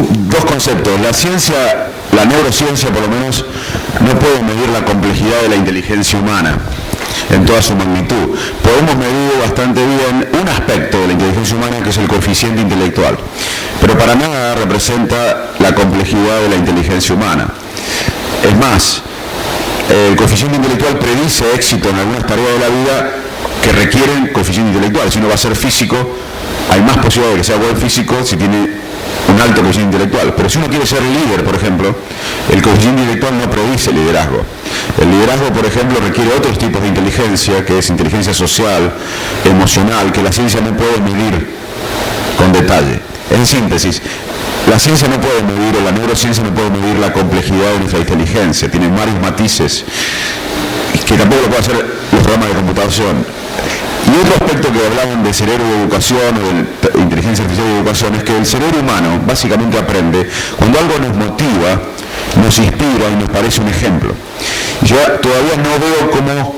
Dos conceptos. La ciencia, la neurociencia por lo menos, no puede medir la complejidad de la inteligencia humana en toda su magnitud. Podemos medir bastante bien un aspecto de la inteligencia humana, que es el coeficiente intelectual, pero para nada representa la complejidad de la inteligencia humana. Es más, el coeficiente intelectual predice éxito en algunas tareas de la vida que requieren coeficiente intelectual. Si uno va a ser físico, hay más posibilidad de que sea buen físico si tiene un alto coeficiente intelectual. Pero si uno quiere ser líder, por ejemplo, el coeficiente intelectual no predice liderazgo. El liderazgo, por ejemplo, requiere otros tipos de inteligencia, que es inteligencia social, emocional, que la ciencia no puede medir con detalle. En síntesis, la ciencia no puede medir, o la neurociencia no puede medir la complejidad de nuestra inteligencia. Tiene varios matices que tampoco lo pueden hacer los programas de computación. Y otro aspecto que hablaban de cerebro y educación, o de inteligencia artificial y educación, es que el cerebro humano básicamente aprende cuando algo nos motiva, nos inspira y nos parece un ejemplo. Yo todavía no veo cómo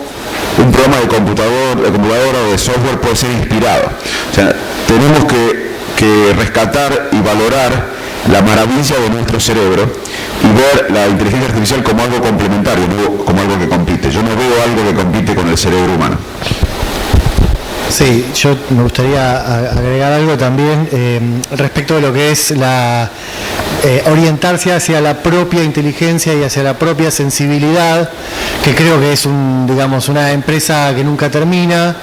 un programa de computadora o de software puede ser inspirado. O sea, tenemos que rescatar y valorar la maravilla de nuestro cerebro y ver la inteligencia artificial como algo complementario, no como algo que compite. Yo no veo algo que compite con el cerebro humano. Sí, yo me gustaría agregar algo también respecto de lo que es la orientarse hacia la propia inteligencia y hacia la propia sensibilidad, que creo que es una empresa que nunca termina,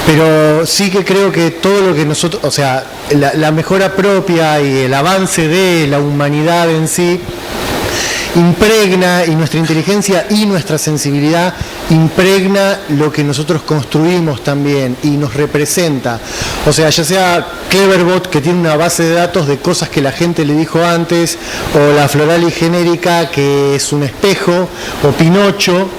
pero sí que creo que todo lo que nosotros, o sea, la mejora propia y el avance de la humanidad en sí impregna, y nuestra inteligencia y nuestra sensibilidad impregna lo que nosotros construimos también y nos representa. O sea, ya sea Cleverbot, que tiene una base de datos de cosas que la gente le dijo antes, o la Floral y Genérica, que es un espejo, o Pinocho,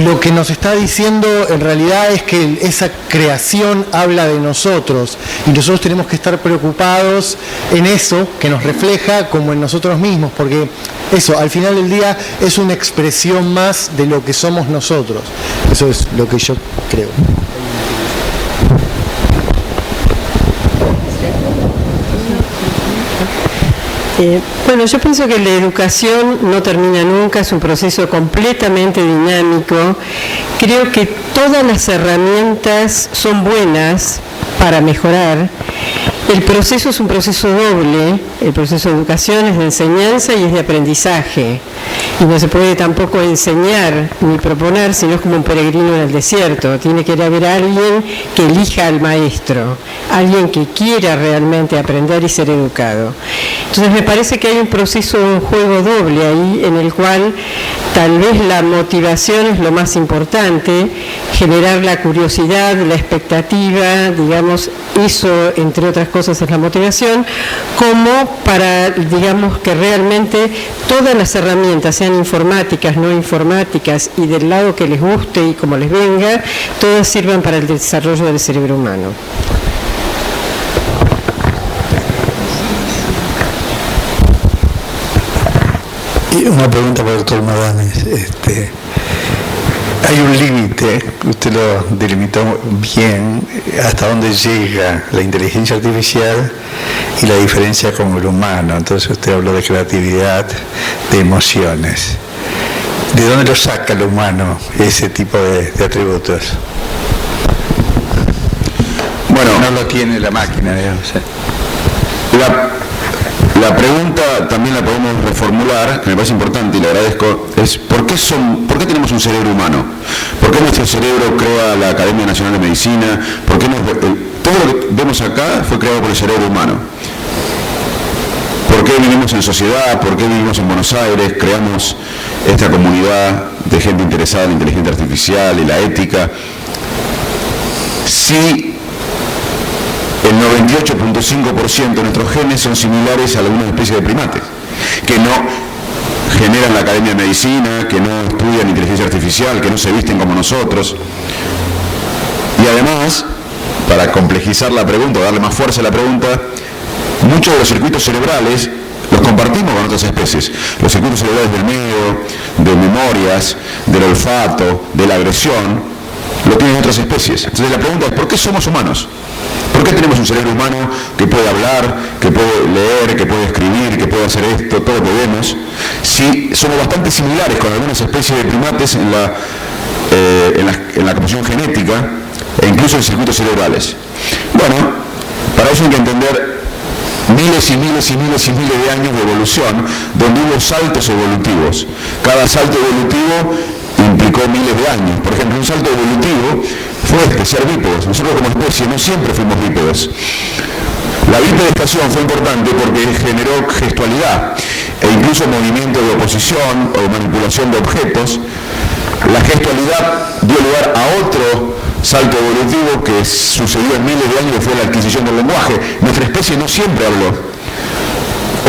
lo que nos está diciendo en realidad es que esa creación habla de nosotros, y nosotros tenemos que estar preocupados en eso que nos refleja como en nosotros mismos, porque eso al final del día es una expresión más de lo que somos nosotros. Eso es lo que yo creo. Bueno, yo pienso que la educación no termina nunca, es un proceso completamente dinámico. Creo que todas las herramientas son buenas para mejorar. El proceso es un proceso doble, el proceso de educación es de enseñanza y es de aprendizaje. Y no se puede tampoco enseñar ni proponer, sino es como un peregrino en el desierto. Tiene que haber alguien que elija al maestro, alguien que quiera realmente aprender y ser educado. Entonces me parece que hay un proceso, un juego doble ahí, en el cual tal vez la motivación es lo más importante, generar la curiosidad, la expectativa, digamos, eso entre otras cosas es la motivación, como para, digamos, que realmente todas las herramientas, sean informáticas, no informáticas, y del lado que les guste y como les venga, todas sirvan para el desarrollo del cerebro humano. Y una pregunta para el doctor Madames. Hay un límite, usted lo delimitó bien, hasta dónde llega la inteligencia artificial y la diferencia con el humano. Entonces usted habló de creatividad, de emociones. ¿De dónde lo saca el humano ese tipo de atributos? Bueno, no lo tiene la máquina, digamos. La pregunta también la podemos reformular, que me parece importante y le agradezco, es ¿por qué tenemos un cerebro humano? ¿Por qué nuestro cerebro crea la Academia Nacional de Medicina? ¿Por qué todo lo que vemos acá fue creado por el cerebro humano? ¿Por qué vivimos en sociedad? ¿Por qué vivimos en Buenos Aires? Creamos esta comunidad de gente interesada en la inteligencia artificial y la ética. Sí. El 98.5% de nuestros genes son similares a algunas especies de primates, que no generan la Academia de Medicina, que no estudian inteligencia artificial, que no se visten como nosotros. Y además, para complejizar la pregunta, darle más fuerza a la pregunta, muchos de los circuitos cerebrales los compartimos con otras especies. Los circuitos cerebrales del miedo, de memorias, del olfato, de la agresión, lo tienen otras especies. Entonces la pregunta es, ¿por qué somos humanos? ¿Por qué tenemos un cerebro humano que puede hablar, que puede leer, que puede escribir, que puede hacer esto, todo lo que vemos, si somos bastante similares con algunas especies de primates en la composición genética e incluso en circuitos cerebrales? Bueno, para eso hay que entender miles y miles y miles y miles de años de evolución, donde hubo saltos evolutivos. Cada salto evolutivo implicó miles de años. Por ejemplo, un salto evolutivo fue ser bípedos. Nosotros como especie no siempre fuimos bípedos. La bipedestación fue importante porque generó gestualidad e incluso movimiento de oposición o manipulación de objetos. La gestualidad dio lugar a otro salto evolutivo que sucedió en miles de años, que fue la adquisición del lenguaje. Nuestra especie no siempre habló.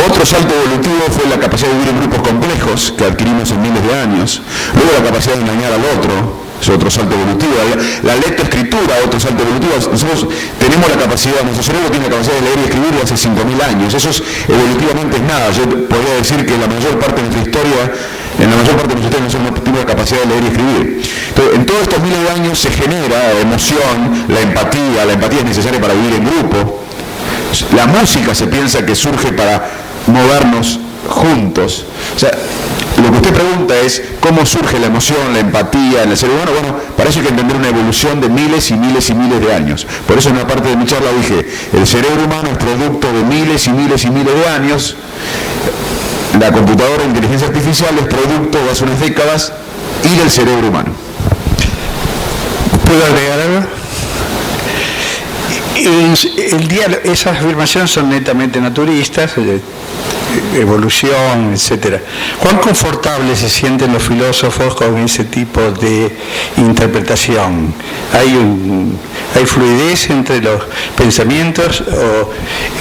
Otro salto evolutivo fue la capacidad de vivir en grupos complejos que adquirimos en miles de años. Luego la capacidad de engañar al otro, es otro salto evolutivo. La lectoescritura, otro salto evolutivo. Nosotros tenemos la capacidad, nuestro cerebro tiene la capacidad de leer y escribir hace 5.000 años. Eso evolutivamente es nada. Yo podría decir que en la mayor parte de nuestra historia nosotros tenemos la capacidad de leer y escribir. Entonces, en todos estos miles de años se genera emoción, la empatía es necesaria para vivir en grupo. La música se piensa que surge para movernos juntos. O sea, lo que usted pregunta es cómo surge la emoción, la empatía en el ser humano. Bueno, para eso hay que entender una evolución de miles y miles y miles de años. Por eso en una parte de mi charla dije, el cerebro humano es producto de miles y miles y miles de años. La computadora de inteligencia artificial es producto de hace unas décadas y del cerebro humano. ¿Puedo agregar algo? Esas afirmaciones son netamente naturistas, evolución, etcétera. ¿Cuán confortables se sienten los filósofos con ese tipo de interpretación? ¿Hay fluidez entre los pensamientos o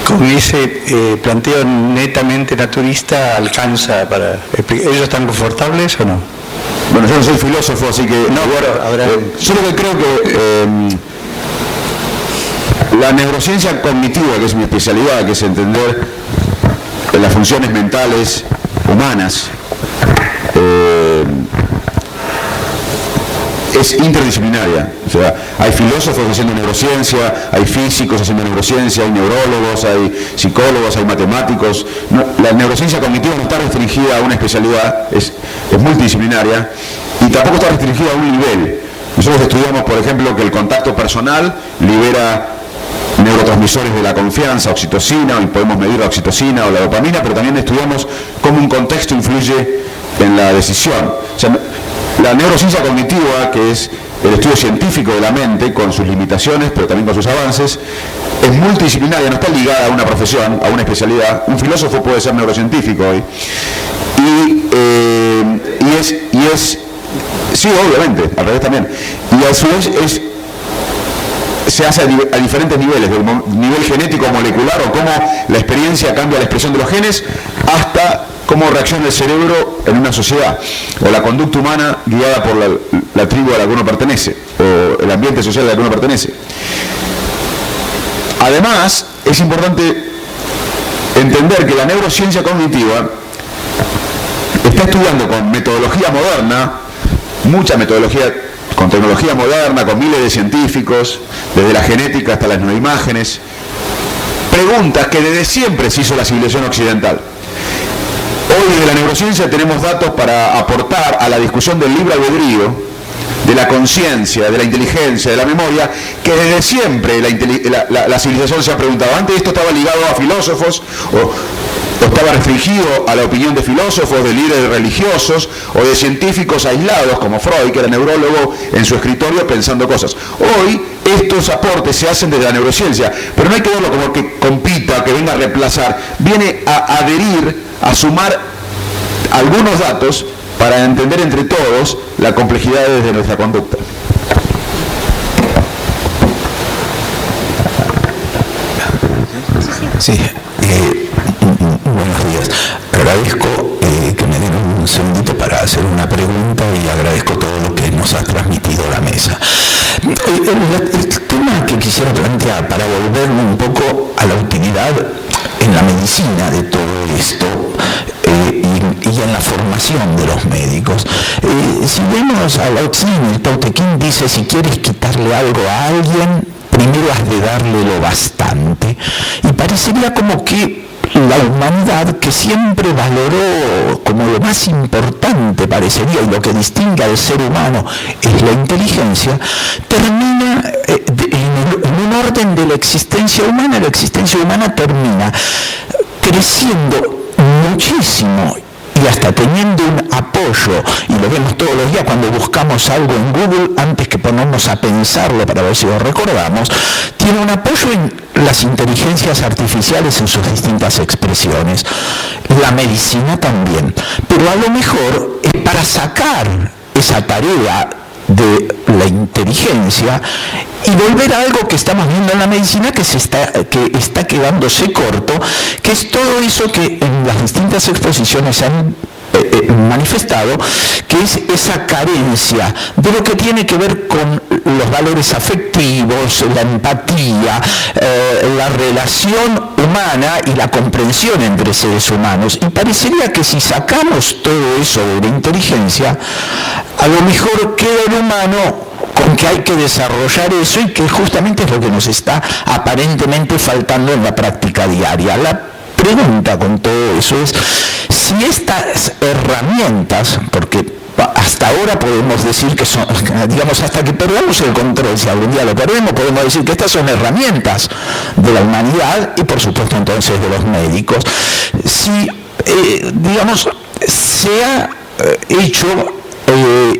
con ese planteo netamente naturista alcanza para explicar? ¿Ellos están confortables o no? Bueno, yo no soy filósofo, así que no. Yo lo que creo que la neurociencia cognitiva, que es mi especialidad, que es entender las funciones mentales humanas, es interdisciplinaria. O sea, hay filósofos haciendo neurociencia, hay físicos haciendo neurociencia, hay neurólogos, hay psicólogos, hay matemáticos. No, la neurociencia cognitiva no está restringida a una especialidad, es multidisciplinaria y tampoco está restringida a un nivel. Nosotros estudiamos, por ejemplo, que el contacto personal libera neurotransmisores de la confianza, oxitocina, y podemos medir la oxitocina o la dopamina, pero también estudiamos cómo un contexto influye en la decisión. O sea, la neurociencia cognitiva, que es el estudio científico de la mente, con sus limitaciones, pero también con sus avances, es multidisciplinaria, no está ligada a una profesión, a una especialidad. Un filósofo puede ser neurocientífico hoy. Sí, obviamente, al revés también. Y a su vez se hace a diferentes niveles, del nivel genético molecular o cómo la experiencia cambia la expresión de los genes, hasta cómo reacciona el cerebro en una sociedad, o la conducta humana guiada por la tribu a la que uno pertenece, o el ambiente social al que uno pertenece. Además, es importante entender que la neurociencia cognitiva está estudiando con metodología moderna, mucha metodología, con tecnología moderna, con miles de científicos, desde la genética hasta las neuroimágenes, preguntas que desde siempre se hizo la civilización occidental. Hoy desde la neurociencia tenemos datos para aportar a la discusión del libre albedrío, de la conciencia, de la inteligencia, de la memoria, que desde siempre la civilización se ha preguntado. Antes esto estaba ligado a filósofos o estaba restringido a la opinión de filósofos, de líderes religiosos o de científicos aislados como Freud, que era neurólogo en su escritorio pensando cosas. Hoy estos aportes se hacen desde la neurociencia, pero no hay que verlo como que compita, que venga a reemplazar, viene a adherir, a sumar algunos datos para entender entre todos las complejidades de nuestra conducta. Sí, buenos días. Agradezco que me den un segundito para hacer una pregunta y agradezco todo lo que nos ha transmitido la mesa. El tema que quisiera plantear para volver un poco a la utilidad en la medicina de todo esto y en la formación de los médicos. Si vemos a Lao Tse, el Tao Te Ching dice, si quieres quitarle algo a alguien, primero has de darle lo bastante. Y parecería como que la humanidad, que siempre valoró como lo más importante, parecería, y lo que distingue al ser humano es la inteligencia, termina en un orden de la existencia humana. La existencia humana termina creciendo muchísimo y hasta teniendo un apoyo, y lo vemos todos los días cuando buscamos algo en Google, antes que ponernos a pensarlo para ver si lo recordamos, tiene un apoyo en las inteligencias artificiales en sus distintas expresiones. La medicina también. Pero a lo mejor es para sacar esa tarea de la inteligencia y volver a algo que estamos viendo en la medicina que está quedándose corto, que es todo eso que en las distintas exposiciones se han manifestado, que es esa carencia de lo que tiene que ver con los valores afectivos, la empatía, la relación humana y la comprensión entre seres humanos. Y parecería que si sacamos todo eso de la inteligencia, a lo mejor queda el humano con que hay que desarrollar eso, y que justamente es lo que nos está aparentemente faltando en la práctica diaria. La pregunta con todo eso es si estas herramientas, porque hasta ahora podemos decir que son, digamos, hasta que perdamos el control, si algún día lo perdemos, podemos decir que estas son herramientas de la humanidad y por supuesto entonces de los médicos. Si, digamos, se ha hecho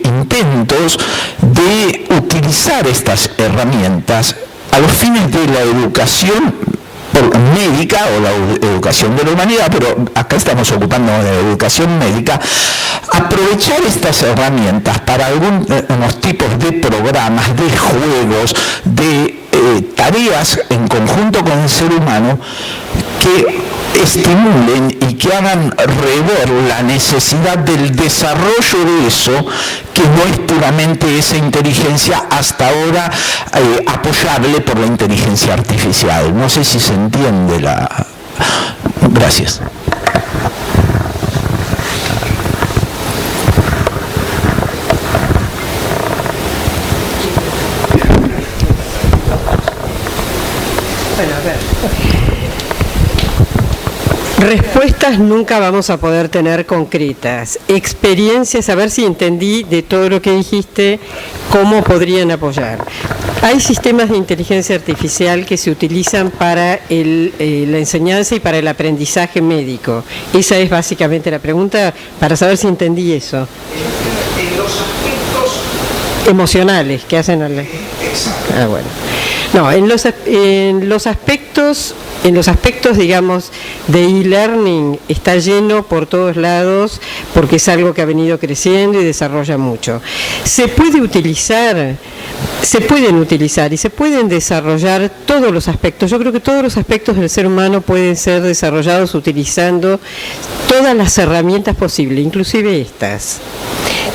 intentos de utilizar estas herramientas a los fines de la educación médica o la educación de la humanidad, pero acá estamos ocupando de la educación médica, aprovechar estas herramientas para algunos tipos de programas, de juegos, de tareas en conjunto con el ser humano que estimulen y que hagan rever la necesidad del desarrollo de eso, que no es puramente esa inteligencia hasta ahora apoyable por la inteligencia artificial. No sé si se entiende la... Gracias. Bueno, a ver. Respuestas nunca vamos a poder tener concretas. Experiencias, a ver si entendí de todo lo que dijiste, cómo podrían apoyar. Hay sistemas de inteligencia artificial que se utilizan para la enseñanza y para el aprendizaje médico. Esa es básicamente la pregunta, para saber si entendí eso. En los aspectos emocionales que hacen al... Exacto. Ah, bueno. No, en los aspectos, digamos, de e-learning está lleno por todos lados, porque es algo que ha venido creciendo y desarrolla mucho. Se pueden utilizar y se pueden desarrollar todos los aspectos. Yo creo que todos los aspectos del ser humano pueden ser desarrollados utilizando todas las herramientas posibles, inclusive estas.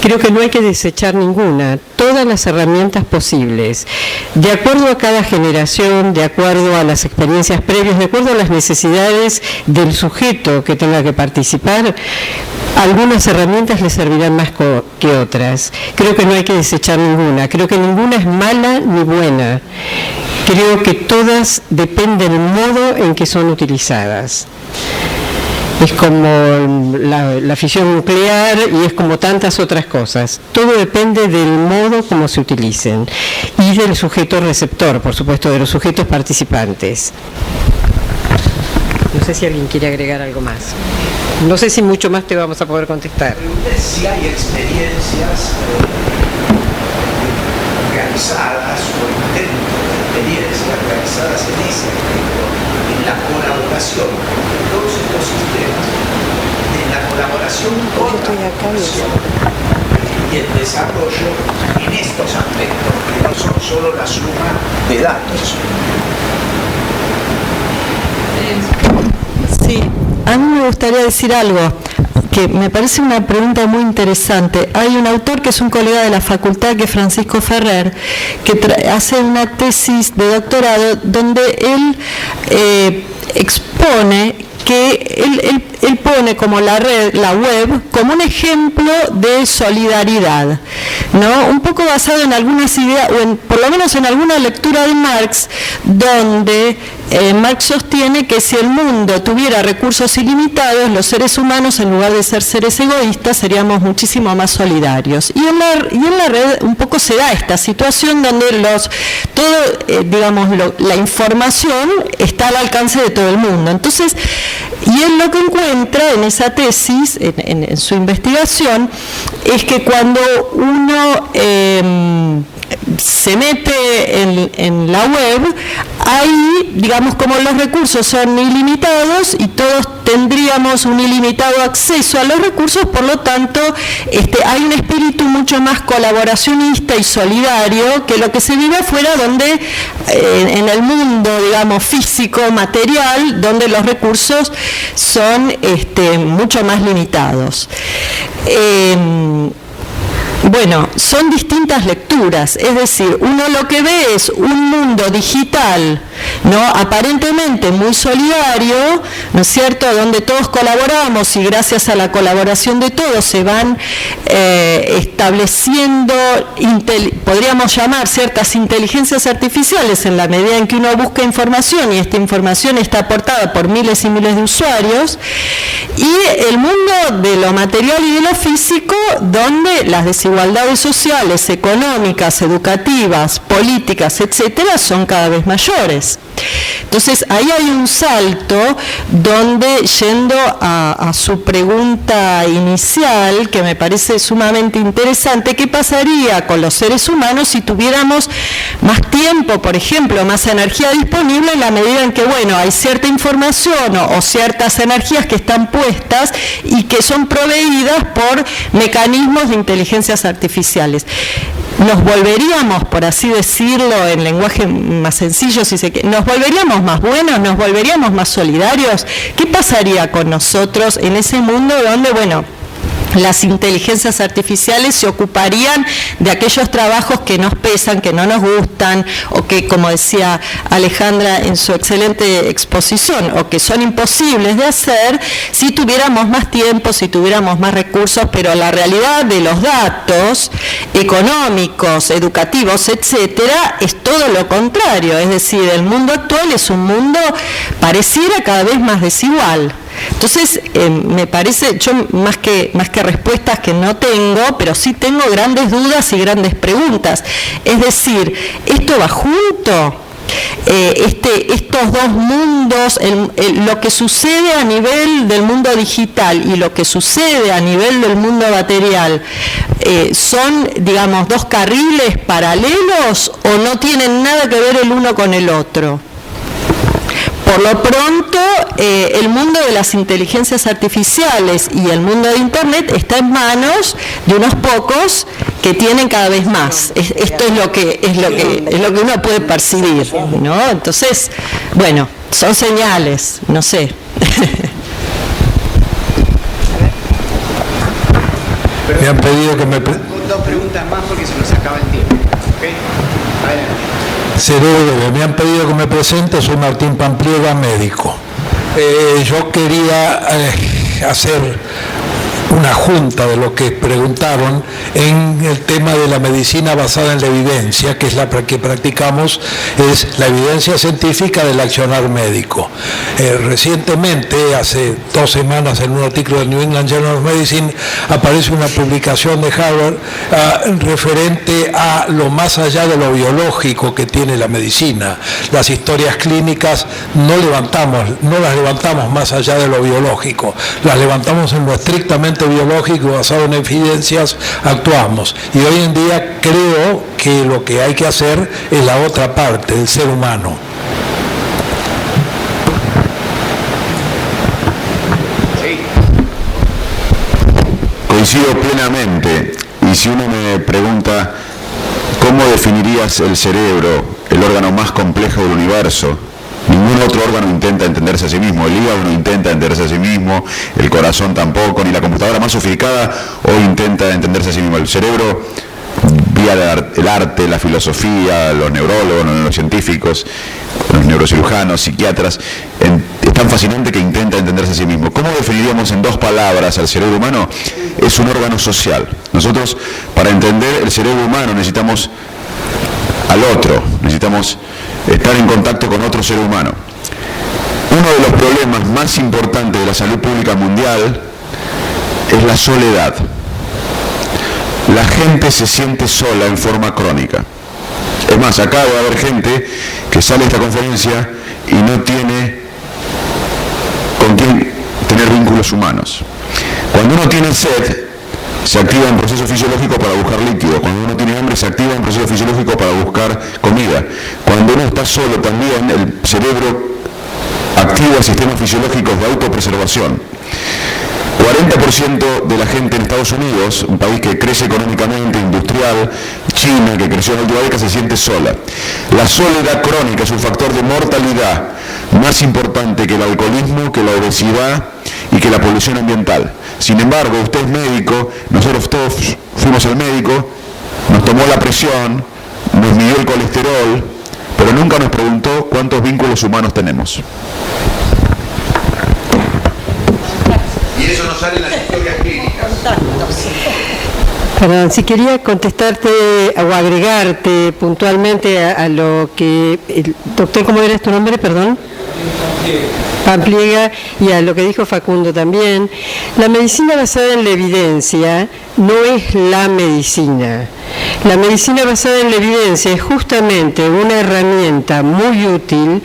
Creo que no hay que desechar ninguna, todas las herramientas posibles, de acuerdo a cada generación, de acuerdo a las experiencias previas, de acuerdo a las necesidades del sujeto que tenga que participar. Algunas herramientas le servirán más que otras. Creo que no hay que desechar ninguna, creo que ninguna es mala ni buena. Creo que todas dependen del modo en que son utilizadas. Es como la fisión nuclear y es como tantas otras cosas. Todo depende del modo como se utilicen y del sujeto receptor, por supuesto, de los sujetos participantes. No sé si alguien quiere agregar algo más. No sé si mucho más te vamos a poder contestar. Si hay experiencias realizadas o intentos de experiencias realizadas en ese aspecto, en la colaboración de todos estos sistemas, en la colaboración con la población y el desarrollo en estos aspectos, que no son solo la suma de datos. Sí, a mí me gustaría decir algo que me parece una pregunta muy interesante. Hay un autor que es un colega de la facultad, que es Francisco Ferrer, que hace una tesis de doctorado donde él expone que él pone como la web, como un ejemplo de solidaridad, ¿no? Un poco basado en algunas ideas, o por lo menos en alguna lectura de Marx, donde Marx sostiene que si el mundo tuviera recursos ilimitados, los seres humanos, en lugar de ser seres egoístas, seríamos muchísimo más solidarios. Y en la red un poco se da esta situación donde la información está al alcance de todo el mundo. Entonces, y él lo que encuentra en esa tesis, en su investigación, es que cuando uno se mete en la web, ahí, digamos, como los recursos son ilimitados y todos tendríamos un ilimitado acceso a los recursos, por lo tanto, hay un espíritu mucho más colaboracionista y solidario que lo que se vive afuera, donde en el mundo, digamos, físico, material, donde los recursos son mucho más limitados. Bueno, son distintas lecturas, es decir, uno lo que ve es un mundo digital, ¿no? Aparentemente muy solidario, ¿no es cierto?, donde todos colaboramos y gracias a la colaboración de todos se van estableciendo, podríamos llamar ciertas inteligencias artificiales en la medida en que uno busca información y esta información está aportada por miles y miles de usuarios, y el mundo de lo material y de lo físico, donde las desigualdades sociales, económicas, educativas, políticas, etcétera, son cada vez mayores. Entonces, ahí hay un salto donde, yendo a su pregunta inicial, que me parece sumamente interesante, ¿qué pasaría con los seres humanos si tuviéramos más tiempo, por ejemplo, más energía disponible, en la medida en que, bueno, hay cierta información o ciertas energías que están puestas y que son proveídas por mecanismos de inteligencias artificiales? Nos volveríamos, por así decirlo, en lenguaje más sencillo, nos volveríamos más buenos, nos volveríamos más solidarios. ¿Qué pasaría con nosotros en ese mundo donde, bueno, las inteligencias artificiales se ocuparían de aquellos trabajos que nos pesan, que no nos gustan, o que, como decía Alejandra en su excelente exposición, o que son imposibles de hacer si tuviéramos más tiempo, si tuviéramos más recursos? Pero la realidad de los datos económicos, educativos, etcétera, es todo lo contrario. Es decir, el mundo actual es un mundo pareciera cada vez más desigual. Entonces, me parece, yo más que respuestas que no tengo, pero sí tengo grandes dudas y grandes preguntas. Es decir, ¿esto va junto? Estos dos mundos, lo que sucede a nivel del mundo digital y lo que sucede a nivel del mundo material, ¿son, digamos, dos carriles paralelos o no tienen nada que ver el uno con el otro? Por lo pronto, el mundo de las inteligencias artificiales y el mundo de Internet está en manos de unos pocos que tienen cada vez más. Esto es lo que uno puede percibir, ¿no? Entonces, bueno, son señales, no sé. Me han pedido que me... Dos preguntas más porque se nos acaba el tiempo. ¿Okay? Me han pedido que me presente, soy Martín Pampliega, médico. Yo quería hacer una junta de lo que preguntaron en el tema de la medicina basada en la evidencia, que es la que practicamos, es la evidencia científica del accionar médico. Recientemente, hace 2 semanas, en un artículo del New England Journal of Medicine, aparece una publicación de Harvard referente a lo más allá de lo biológico que tiene la medicina. Las historias clínicas no las levantamos más allá de lo biológico, las levantamos en lo estrictamente biológico, basado en evidencias, actuamos. Y hoy en día creo que lo que hay que hacer es la otra parte, el ser humano. Coincido plenamente, y si uno me pregunta ¿cómo definirías el cerebro, el órgano más complejo del universo? Ningún otro órgano intenta entenderse a sí mismo, el hígado no intenta entenderse a sí mismo, el corazón tampoco, ni la computadora más sofisticada hoy intenta entenderse a sí mismo. El cerebro vía el arte, la filosofía, los neurólogos, los neurocientíficos, los neurocirujanos, psiquiatras, es tan fascinante que intenta entenderse a sí mismo. ¿Cómo definiríamos en 2 palabras al cerebro humano? Es un órgano social. Nosotros, para entender el cerebro humano, necesitamos al otro, necesitamos estar en contacto con otro ser humano. Uno de los problemas más importantes de la salud pública mundial es la soledad. La gente se siente sola en forma crónica. Es más, acá va a haber gente que sale de esta conferencia y no tiene con quién tener vínculos humanos. Cuando uno tiene sed, se activa un proceso fisiológico para buscar líquido. Cuando uno tiene hambre, se activa un proceso fisiológico para buscar comida. Cuando uno está solo, también el cerebro activa sistemas fisiológicos de autopreservación. 40% de la gente en Estados Unidos, un país que crece económicamente, industrial, China, que creció en Latinoamérica, se siente sola. La soledad crónica es un factor de mortalidad más importante que el alcoholismo, que la obesidad y que la polución ambiental. Sin embargo, usted es médico, nosotros todos fuimos al médico, nos tomó la presión, nos midió el colesterol, pero nunca nos preguntó cuántos vínculos humanos tenemos. Y eso no sale en las historias clínicas. Perdón, si quería contestarte o agregarte puntualmente a lo que el doctor, ¿cómo era tu nombre? Perdón. Pampliega, y a lo que dijo Facundo también. La medicina basada en la evidencia no es la medicina. La medicina basada en la evidencia es justamente una herramienta muy útil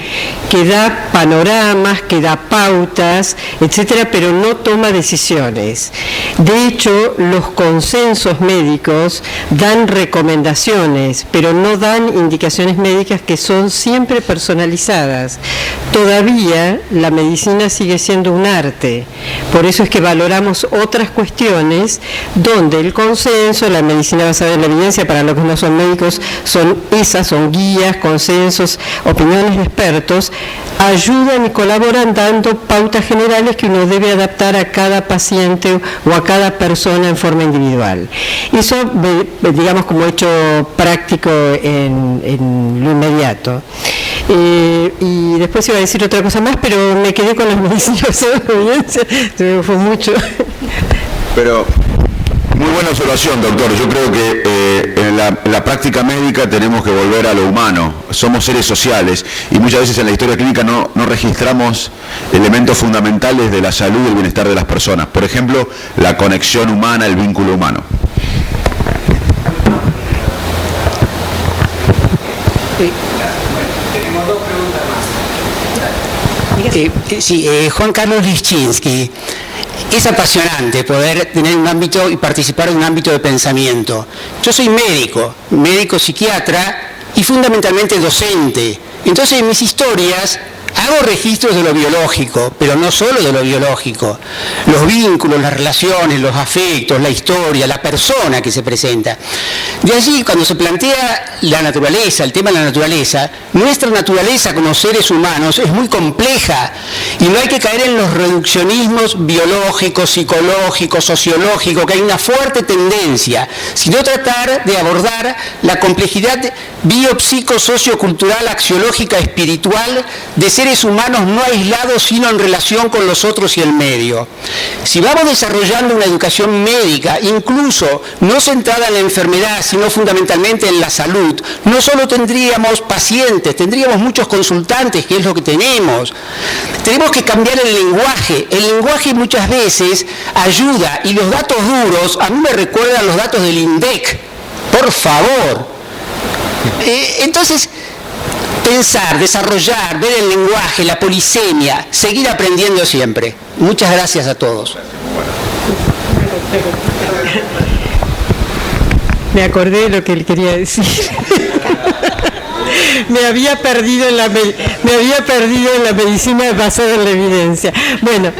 que da panoramas, que da pautas, etcétera, pero no toma decisiones. De hecho, los consensos médicos dan recomendaciones, pero no dan indicaciones médicas que son siempre personalizadas. Todavía la medicina sigue siendo un arte. Por eso es que valoramos otras cuestiones donde el consenso, la medicina basada en la evidencia, para los que no son médicos, son guías, consensos, opiniones de expertos, ayudan y colaboran dando pautas generales que uno debe adaptar a cada paciente o a cada persona en forma individual. Eso, digamos, como hecho práctico en lo inmediato. Y después iba a decir otra cosa más, pero me quedé con las medicinas basadas en evidencia, fue mucho. Pero muy buena observación, doctor. Yo creo que en la práctica médica tenemos que volver a lo humano. Somos seres sociales y muchas veces en la historia clínica no registramos elementos fundamentales de la salud y el bienestar de las personas. Por ejemplo, la conexión humana, el vínculo humano. Sí. Tenemos 2 preguntas más. Juan Carlos Lischinski. Es apasionante poder tener un ámbito y participar en un ámbito de pensamiento. Yo soy médico psiquiatra y fundamentalmente docente. Entonces en mis historias hago registros de lo biológico, pero no solo de lo biológico. Los vínculos, las relaciones, los afectos, la historia, la persona que se presenta. De allí, cuando se plantea la naturaleza, el tema de la naturaleza, nuestra naturaleza como seres humanos es muy compleja y no hay que caer en los reduccionismos biológicos, psicológicos, sociológicos, que hay una fuerte tendencia, sino tratar de abordar la complejidad biopsico-sociocultural, axiológica, espiritual de seres humanos no aislados, sino en relación con los otros y el medio. Si vamos desarrollando una educación médica, incluso no centrada en la enfermedad, sino fundamentalmente en la salud, no solo tendríamos pacientes, tendríamos muchos consultantes, que es lo que tenemos. Tenemos que cambiar el lenguaje. El lenguaje muchas veces ayuda, y los datos duros a mí me recuerdan los datos del INDEC. Por favor. Entonces, pensar, desarrollar, ver el lenguaje, la polisemia, seguir aprendiendo siempre. Muchas gracias a todos. Me acordé de lo que él quería decir. Me había perdido en la medicina basada en la evidencia. Bueno,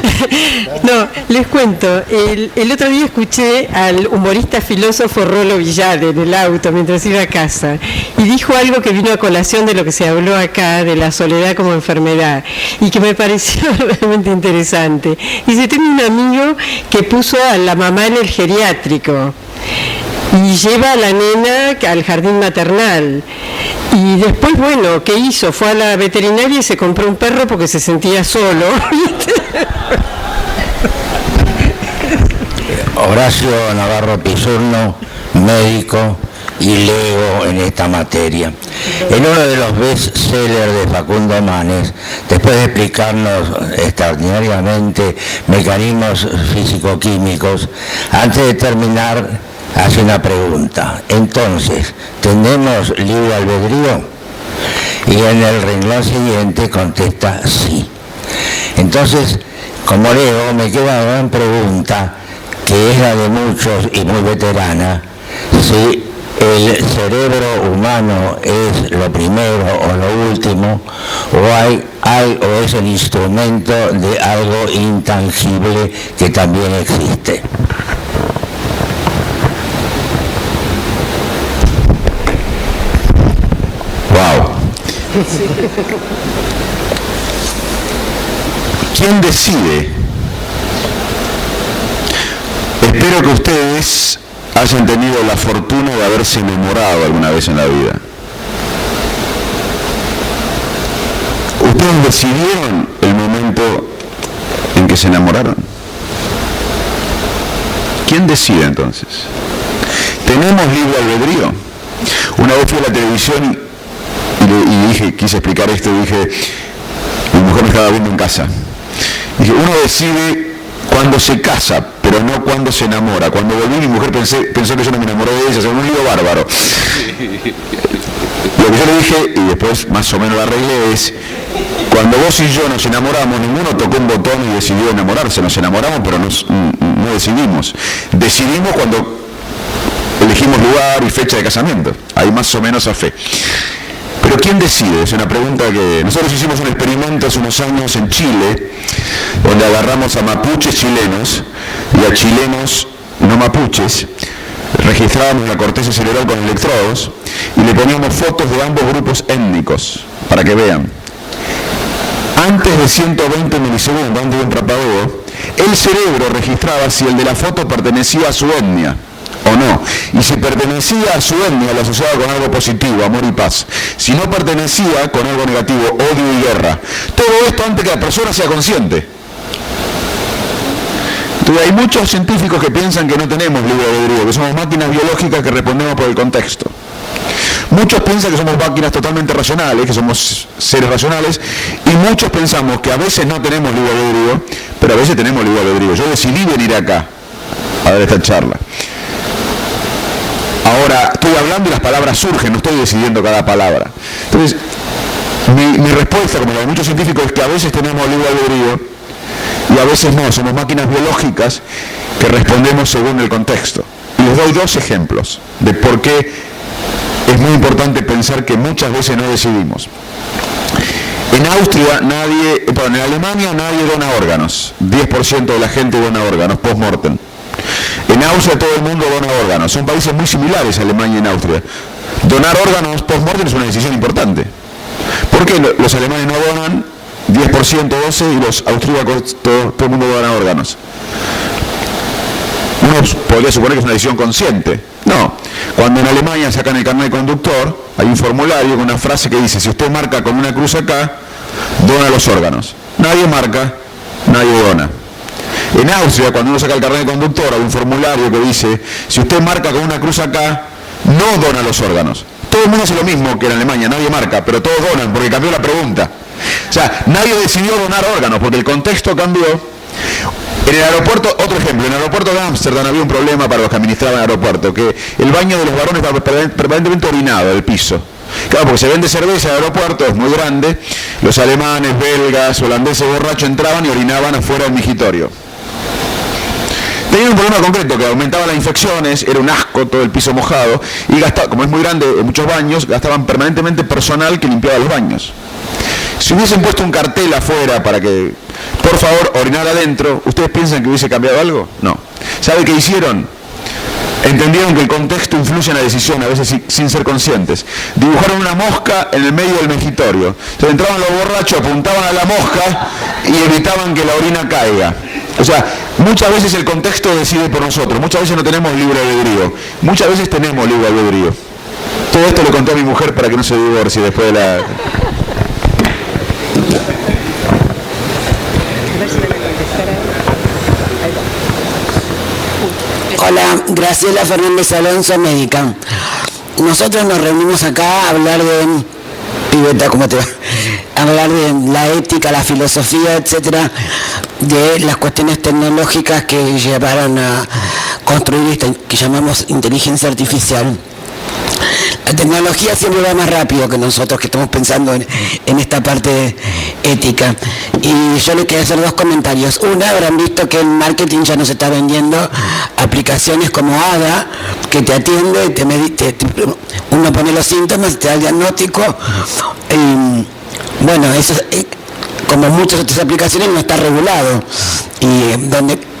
no, les cuento. El otro día escuché al humorista filósofo Rolo Villade en el auto mientras iba a casa y dijo algo que vino a colación de lo que se habló acá, de la soledad como enfermedad, y que me pareció realmente interesante. Dice, tengo un amigo que puso a la mamá en el geriátrico. y lleva a la nena al jardín maternal. Y después, bueno, ¿qué hizo? Fue a la veterinaria y se compró un perro porque se sentía solo. Horacio Navarro Pisurno, médico y lego en esta materia. En uno de los bestsellers de Facundo Manes, después de explicarnos extraordinariamente mecanismos físico-químicos, antes de terminar, hace una pregunta. Entonces, ¿tenemos libre albedrío? Y en el renglón siguiente contesta sí. Entonces, como leo, me queda una gran pregunta, que es la de muchos y muy veterana, si el cerebro humano es lo primero o lo último, o es el instrumento de algo intangible que también existe. Wow. ¿Quién decide? Espero que ustedes hayan tenido la fortuna de haberse enamorado alguna vez en la vida. ¿Ustedes decidieron el momento en que se enamoraron? ¿Quién decide entonces? ¿Tenemos libre albedrío? Una vez fui a la televisión y quise explicar esto y dije, mi mujer me estaba viendo en casa. Dije, uno decide cuando se casa, pero no cuando se enamora. Cuando volví, mi mujer pensó que yo no me enamoré de ella, se me un lío bárbaro. Lo que yo le dije, y después más o menos lo arreglé, es, cuando vos y yo nos enamoramos, ninguno tocó un botón y decidió enamorarse. Nos enamoramos, pero no decidimos. Decidimos cuando elegimos lugar y fecha de casamiento. Ahí más o menos a fe. Pero ¿quién decide? Es una pregunta que... Nosotros hicimos un experimento hace unos años en Chile, donde agarramos a mapuches chilenos y a chilenos no mapuches, registrábamos la corteza cerebral con electrodos y le poníamos fotos de ambos grupos étnicos, para que vean. Antes de 120 milisegundos, antes de un parpadeo, el cerebro registraba si el de la foto pertenecía a su etnia o no. Y si pertenecía a su etnia, lo asociaba con algo positivo, amor y paz. Si no pertenecía, con algo negativo, odio y guerra. Todo esto antes que la persona sea consciente. Entonces hay muchos científicos que piensan que no tenemos libre albedrío, que somos máquinas biológicas que respondemos por el contexto. Muchos piensan que somos máquinas totalmente racionales, que somos seres racionales, y muchos pensamos que a veces no tenemos libre albedrío, pero a veces tenemos libre albedrío. Yo decidí venir acá a dar esta charla. Ahora, estoy hablando y las palabras surgen, no estoy decidiendo cada palabra. Entonces, mi respuesta, como la de muchos científicos, es que a veces tenemos libre albedrío y a veces no, somos máquinas biológicas que respondemos según el contexto. Y les doy dos ejemplos de por qué es muy importante pensar que muchas veces no decidimos. En Austria en Alemania nadie dona órganos, 10% de la gente dona órganos post-mortem. En Austria todo el mundo dona órganos. Son países muy similares a Alemania y en Austria. Donar órganos post-mortem es una decisión importante. ¿Por qué los alemanes no donan 10%, 12% y los austríacos todo el mundo dona órganos? Uno podría suponer que es una decisión consciente. No. Cuando en Alemania sacan el carnet de conductor, hay un formulario con una frase que dice, si usted marca con una cruz acá, dona los órganos. Nadie marca, nadie dona. En Austria, cuando uno saca el carnet de conductor, hay un formulario que dice, si usted marca con una cruz acá, no dona los órganos. Todo el mundo hace lo mismo que en Alemania, nadie marca, pero todos donan, porque cambió la pregunta. O sea, nadie decidió donar órganos, porque el contexto cambió. En el aeropuerto, otro ejemplo, en el aeropuerto de Ámsterdam había un problema para los que administraban el aeropuerto, que el baño de los varones estaba permanentemente orinado del piso. Claro, porque se vende cerveza en el aeropuerto, es muy grande, los alemanes, belgas, holandeses borrachos entraban y orinaban afuera del migitorio. Tenían un problema concreto, que aumentaba las infecciones, era un asco todo el piso mojado, y gastaba, como es muy grande, en muchos baños, gastaban permanentemente personal que limpiaba los baños. Si hubiesen puesto un cartel afuera para que, por favor, orinar adentro, ¿ustedes piensan que hubiese cambiado algo? No. ¿Sabe qué hicieron? Entendieron que el contexto influye en la decisión, a veces sin ser conscientes. Dibujaron una mosca en el medio del mejitorio. Entonces entraban los borrachos, apuntaban a la mosca y evitaban que la orina caiga. O sea, Muchas veces el contexto decide por nosotros, muchas veces no tenemos libre albedrío, muchas veces tenemos libre albedrío. Todo esto le conté a mi mujer para que no se divorcie después de la... Hola, Graciela Fernández Alonso, médica. Nosotros nos reunimos acá a hablar de... Pibeta, ¿cómo te va? A hablar de la ética, la filosofía, etcétera, de las cuestiones tecnológicas que llevaron a construir esta que llamamos inteligencia artificial. La tecnología siempre va más rápido que nosotros que estamos pensando en esta parte ética. Y yo les quería hacer dos comentarios. Una, habrán visto que en marketing ya nos está vendiendo aplicaciones como ADA, que te atiende, uno pone los síntomas, te da el diagnóstico. Bueno, eso, como muchas otras aplicaciones, no está regulado. Y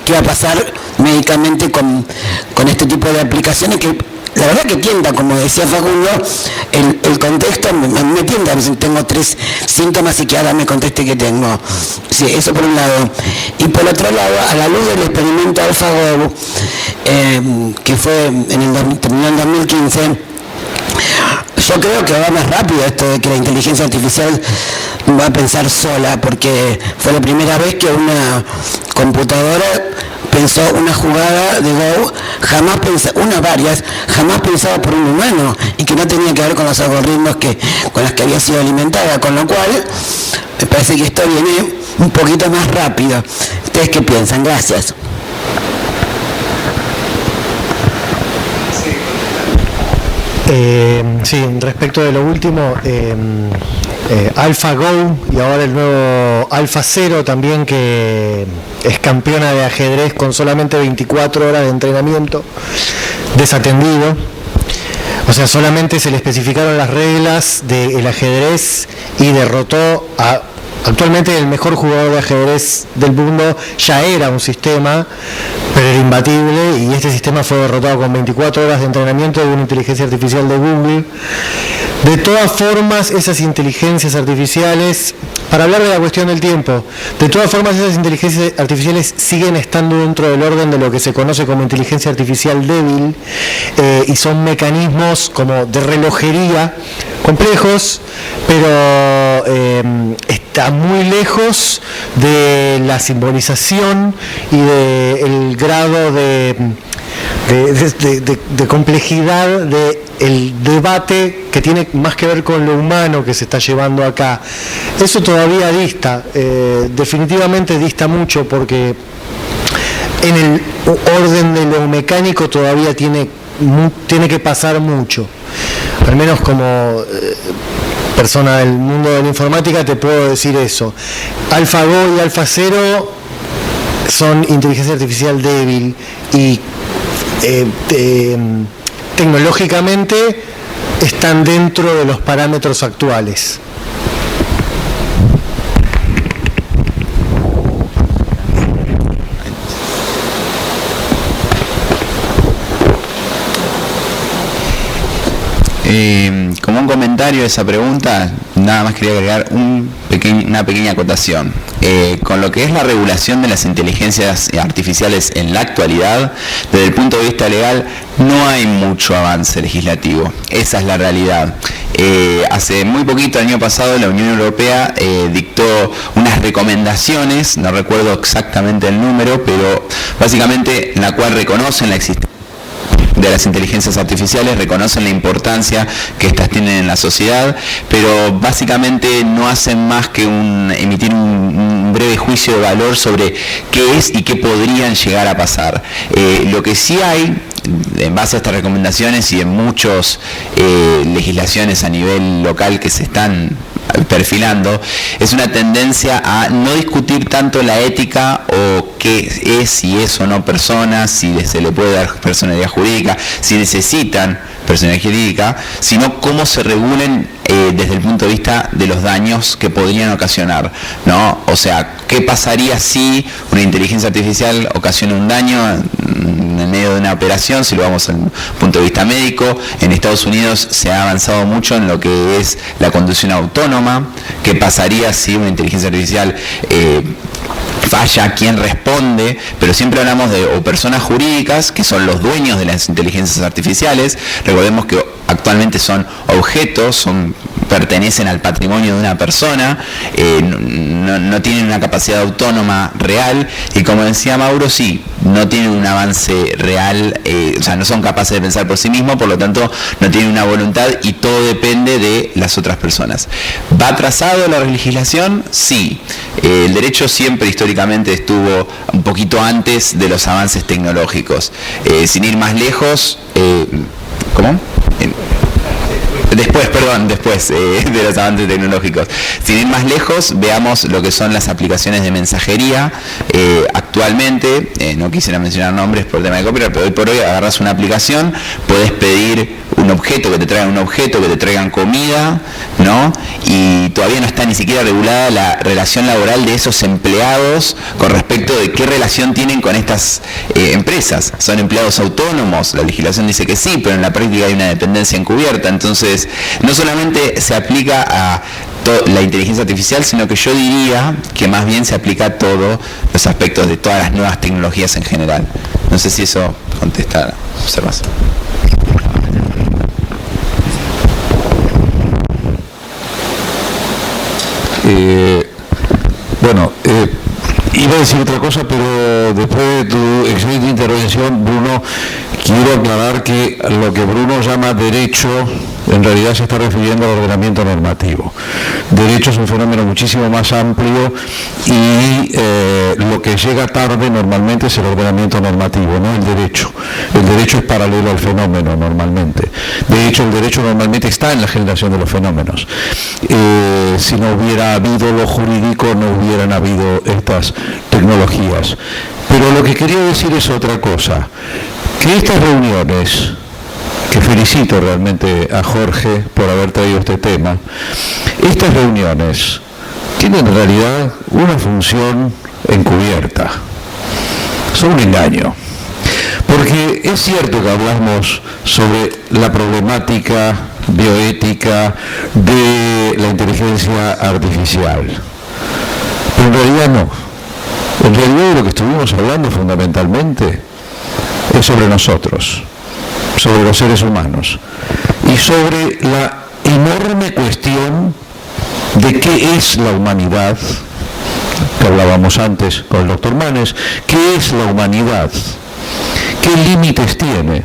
¿qué va a pasar médicamente con este tipo de aplicaciones que... La verdad que tienta, como decía Facundo, el contexto me tienta, tengo 3 síntomas y que ahora me conteste que tengo. Sí, eso por un lado. Y por otro lado, a la luz del experimento AlphaGo, que fue terminó en 2015, yo creo que va más rápido esto de que la inteligencia artificial va a pensar sola, porque fue la primera vez que una computadora pensó una jugada de Go jamás pensada por un humano y que no tenía que ver con los algoritmos con los que había sido alimentada, con lo cual me parece que esto viene un poquito más rápido. ¿Ustedes qué piensan? Gracias. Sí, respecto de lo último, AlphaGo y ahora el nuevo AlphaZero también, que es campeona de ajedrez con solamente 24 horas de entrenamiento, desatendido. O sea, solamente se le especificaron las reglas del ajedrez y derrotó a... Actualmente el mejor jugador de ajedrez del mundo. Ya era un sistema, pero era imbatible, y este sistema fue derrotado con 24 horas de entrenamiento de una inteligencia artificial de Google. De todas formas, esas inteligencias artificiales, para hablar de la cuestión del tiempo, de todas formas esas inteligencias artificiales siguen estando dentro del orden de lo que se conoce como inteligencia artificial débil, y son mecanismos como de relojería complejos, pero está muy lejos de la simbolización y del grado de complejidad del debate que tiene más que ver con lo humano que se está llevando acá. Eso todavía dista, definitivamente dista mucho, porque en el orden de lo mecánico todavía tiene que pasar mucho. Al menos como persona del mundo de la informática te puedo decir eso. AlphaGo y AlphaZero son inteligencia artificial débil y tecnológicamente están dentro de los parámetros actuales. Como un comentario a esa pregunta, nada más quería agregar una pequeña acotación. Con lo que es la regulación de las inteligencias artificiales en la actualidad, desde el punto de vista legal, no hay mucho avance legislativo. Esa es la realidad. Hace muy poquito, el año pasado, la Unión Europea dictó unas recomendaciones, no recuerdo exactamente el número, pero básicamente en la cual reconocen la existencia de las inteligencias artificiales, reconocen la importancia que éstas tienen en la sociedad, pero básicamente no hacen más que emitir un breve juicio de valor sobre qué es y qué podrían llegar a pasar. Lo que sí hay, en base a estas recomendaciones y en muchas legislaciones a nivel local que se están perfilando, es una tendencia a no discutir tanto la ética o qué es, si es o no persona, si se le puede dar personalidad jurídica, si necesitan personalidad jurídica, sino cómo se regulen desde el punto de vista de los daños que podrían ocasionar, ¿no? O sea, ¿qué pasaría si una inteligencia artificial ocasiona un daño en medio de una operación? Si lo vamos al punto de vista médico, en Estados Unidos se ha avanzado mucho en lo que es la conducción autónoma. ¿Qué pasaría si una inteligencia artificial falla quién responde, pero siempre hablamos de o personas jurídicas, que son los dueños de las inteligencias artificiales. Recordemos que actualmente son objetos, pertenecen al patrimonio de una persona, no tienen una capacidad autónoma real, y como decía Mauro, sí, no tienen un avance real, o sea, no son capaces de pensar por sí mismos, por lo tanto no tienen una voluntad, y todo depende de las otras personas. ¿Va atrasado la legislación? Sí. El derecho siempre históricamente estuvo un poquito antes de los avances tecnológicos. Sin ir más lejos, ¿cómo? Después de los avances tecnológicos. Sin ir más lejos, veamos lo que son las aplicaciones de mensajería. Actualmente, no quisiera mencionar nombres por el tema de copyright, pero hoy por hoy agarras una aplicación, podés pedir un objeto, que te traigan un objeto, que te traigan comida, ¿no? Y todavía no está ni siquiera regulada la relación laboral de esos empleados con respecto de qué relación tienen con estas empresas. ¿Son empleados autónomos? La legislación dice que sí, pero en la práctica hay una dependencia encubierta. Entonces, no solamente se aplica a la inteligencia artificial, sino que yo diría que más bien se aplica a todos los aspectos de todas las nuevas tecnologías en general. No sé si eso contesta la observación. Iba a decir otra cosa, pero después de tu excelente intervención, Bruno, quiero aclarar que lo que Bruno llama derecho en realidad se está refiriendo al ordenamiento normativo. Derecho es un fenómeno muchísimo más amplio y lo que llega tarde normalmente es el ordenamiento normativo, no el derecho. El derecho es paralelo al fenómeno normalmente. De hecho, el derecho normalmente está en la generación de los fenómenos. Si no hubiera habido lo jurídico, no hubieran habido estas tecnologías. Pero lo que quería decir es otra cosa, que estas reuniones, que felicito realmente a Jorge por haber traído este tema, estas reuniones tienen en realidad una función encubierta, son un engaño. Porque es cierto que hablamos sobre la problemática bioética de la inteligencia artificial, pero en realidad no. En realidad lo que estuvimos hablando fundamentalmente es sobre nosotros, sobre los seres humanos, y sobre la enorme cuestión de qué es la humanidad, que hablábamos antes con el doctor Manes, qué es la humanidad, qué límites tiene,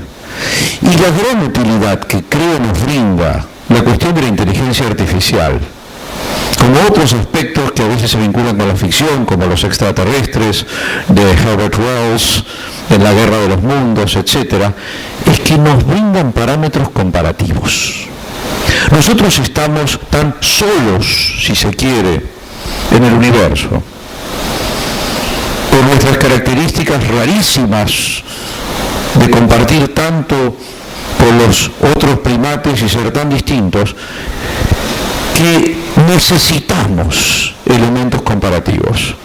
y la gran utilidad que creo nos brinda la cuestión de la inteligencia artificial, como otros aspectos que a veces se vinculan con la ficción, como los extraterrestres de Herbert Wells, en La Guerra de los Mundos, etc., es que nos brindan parámetros comparativos. Nosotros estamos tan solos, si se quiere, en el universo, por nuestras características rarísimas de compartir tanto con los otros primates y ser tan distintos, que necesitamos elementos comparativos.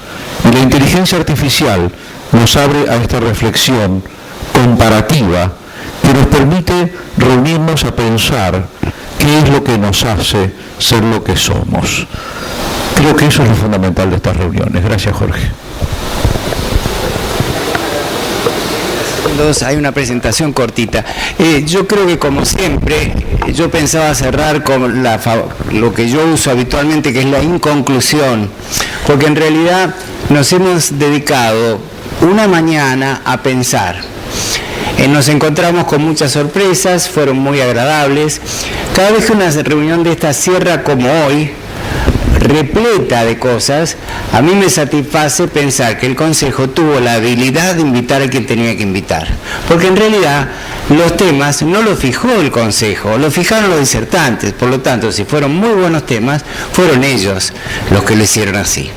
Y la inteligencia artificial nos abre a esta reflexión comparativa que nos permite reunirnos a pensar qué es lo que nos hace ser lo que somos. Creo que eso es lo fundamental de estas reuniones. Gracias, Jorge. Hay una presentación cortita. Yo creo que, como siempre, yo pensaba cerrar con lo que yo uso habitualmente, que es la inconclusión, porque en realidad nos hemos dedicado una mañana a pensar. Nos encontramos con muchas sorpresas, fueron muy agradables. Cada vez que una reunión de esta cierra como hoy, repleta de cosas, a mí me satisface pensar que el Consejo tuvo la habilidad de invitar a quien tenía que invitar, porque en realidad los temas no los fijó el Consejo, los fijaron los disertantes. Por lo tanto, si fueron muy buenos temas, fueron ellos los que lo hicieron así.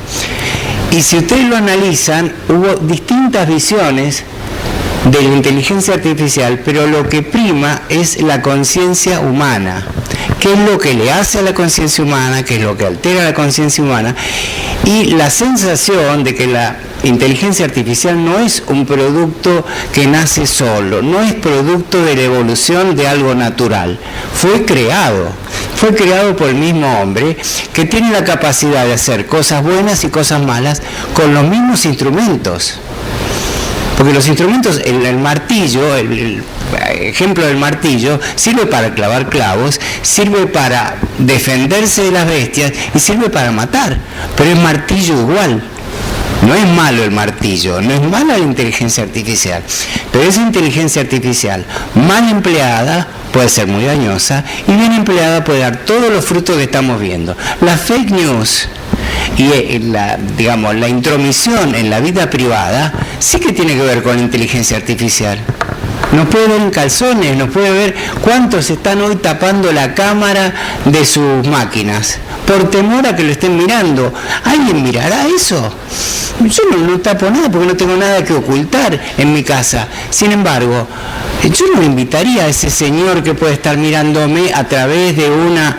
Y si ustedes lo analizan, hubo distintas visiones de la inteligencia artificial, pero lo que prima es la conciencia humana, qué es lo que le hace a la conciencia humana, qué es lo que altera la conciencia humana, y la sensación de que la inteligencia artificial no es un producto que nace solo, no es producto de la evolución de algo natural, fue creado por el mismo hombre que tiene la capacidad de hacer cosas buenas y cosas malas con los mismos instrumentos. Porque los instrumentos, el martillo, el ejemplo del martillo, sirve para clavar clavos, sirve para defenderse de las bestias y sirve para matar, pero es martillo igual. No es malo el martillo, no es mala la inteligencia artificial, pero esa inteligencia artificial mal empleada puede ser muy dañosa y bien empleada puede dar todos los frutos que estamos viendo. Las fake news y la intromisión en la vida privada sí que tiene que ver con la inteligencia artificial. Nos puede ver en calzones, nos puede ver cuántos están hoy tapando la cámara de sus máquinas por temor a que lo estén mirando. ¿Alguien mirará eso? Yo no tapo nada porque no tengo nada que ocultar en mi casa. Sin embargo, yo no le invitaría a ese señor que puede estar mirándome a través de una...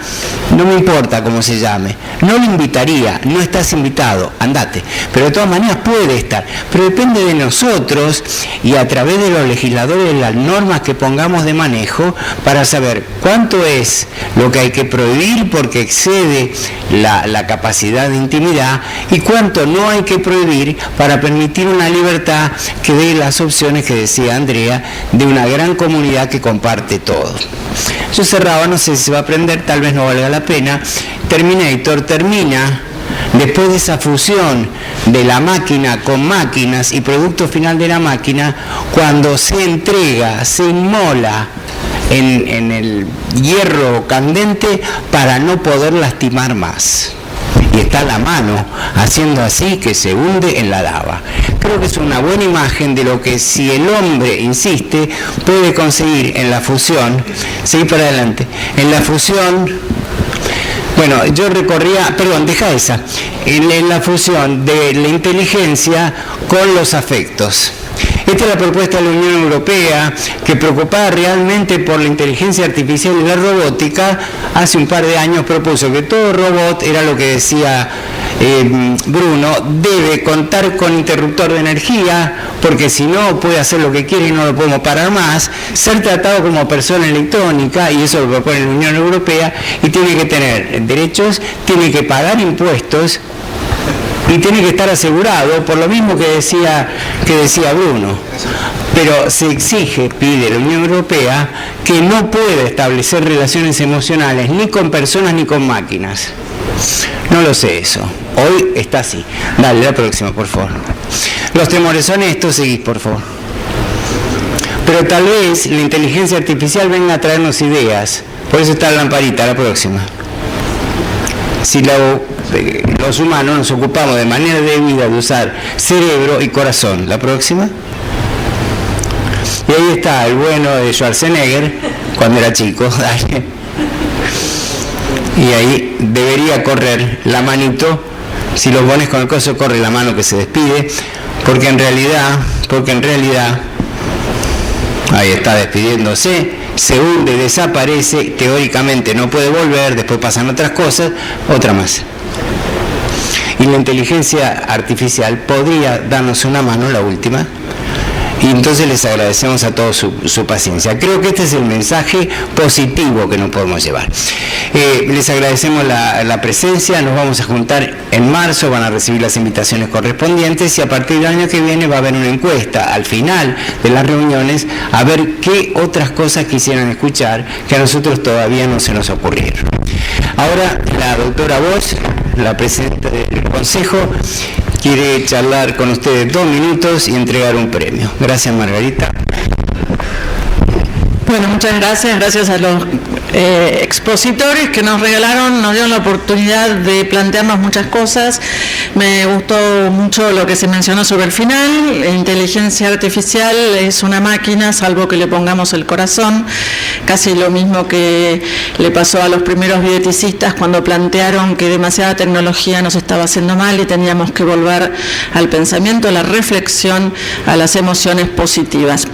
No me importa cómo se llame. No lo invitaría, no estás invitado, andate. Pero de todas maneras puede estar. Pero depende de nosotros y a través de los legisladores, las normas que pongamos de manejo para saber cuánto es lo que hay que prohibir porque excede la capacidad de intimidad y cuánto no hay que prohibir para permitir una libertad que dé las opciones que decía Andrea de una gran comunidad que comparte todo. Yo cerraba, no sé si se va a aprender, tal vez no valga la pena. Terminator termina después de esa fusión de la máquina con máquinas y producto final de la máquina, cuando se entrega, se inmola en el hierro candente para no poder lastimar más. Y está la mano haciendo así que se hunde en la lava. Creo que es una buena imagen de lo que si el hombre insiste puede conseguir en la fusión. Seguí para adelante. En la fusión, bueno, yo recorría, perdón, deja esa, en la fusión de la inteligencia con los afectos. Esta es la propuesta de la Unión Europea, que preocupada realmente por la inteligencia artificial y la robótica, hace un par de años propuso que todo robot, era lo que decía Bruno, debe contar con interruptor de energía, porque si no puede hacer lo que quiere y no lo podemos parar más, ser tratado como persona electrónica, y eso lo propone la Unión Europea, y tiene que tener derechos, tiene que pagar impuestos, y tiene que estar asegurado, por lo mismo que decía Bruno. Pero se exige, pide la Unión Europea, que no puede establecer relaciones emocionales ni con personas ni con máquinas. No lo sé eso. Hoy está así. Dale, la próxima, por favor. Los temores son estos, seguís, por favor. Pero tal vez la inteligencia artificial venga a traernos ideas. Por eso está la lamparita, la próxima. Si los humanos nos ocupamos de manera debida de usar cerebro y corazón. La próxima. Y ahí está el bueno de Schwarzenegger cuando era chico. Dale. Y ahí debería correr la manito. Si lo pones con el coso, corre la mano que se despide. Porque en realidad, ahí está despidiéndose. Se hunde, desaparece, teóricamente no puede volver, después pasan otras cosas, otra más. Y la inteligencia artificial podría darnos una mano, la última, y entonces les agradecemos a todos su paciencia. Creo que este es el mensaje positivo que nos podemos llevar. Les agradecemos la presencia, nos vamos a juntar en marzo, van a recibir las invitaciones correspondientes y a partir del año que viene va a haber una encuesta al final de las reuniones a ver qué otras cosas quisieran escuchar que a nosotros todavía no se nos ocurrieron. Ahora la doctora Bosch, la presidenta del Consejo, quiere charlar con ustedes 2 minutos y entregar un premio. Gracias, Margarita. Bueno, muchas gracias a los expositores que nos dieron la oportunidad de plantearnos muchas cosas. Me gustó mucho lo que se mencionó sobre el final. La inteligencia artificial es una máquina, salvo que le pongamos el corazón, casi lo mismo que le pasó a los primeros bieticistas cuando plantearon que demasiada tecnología nos estaba haciendo mal y teníamos que volver al pensamiento, a la reflexión, a las emociones positivas.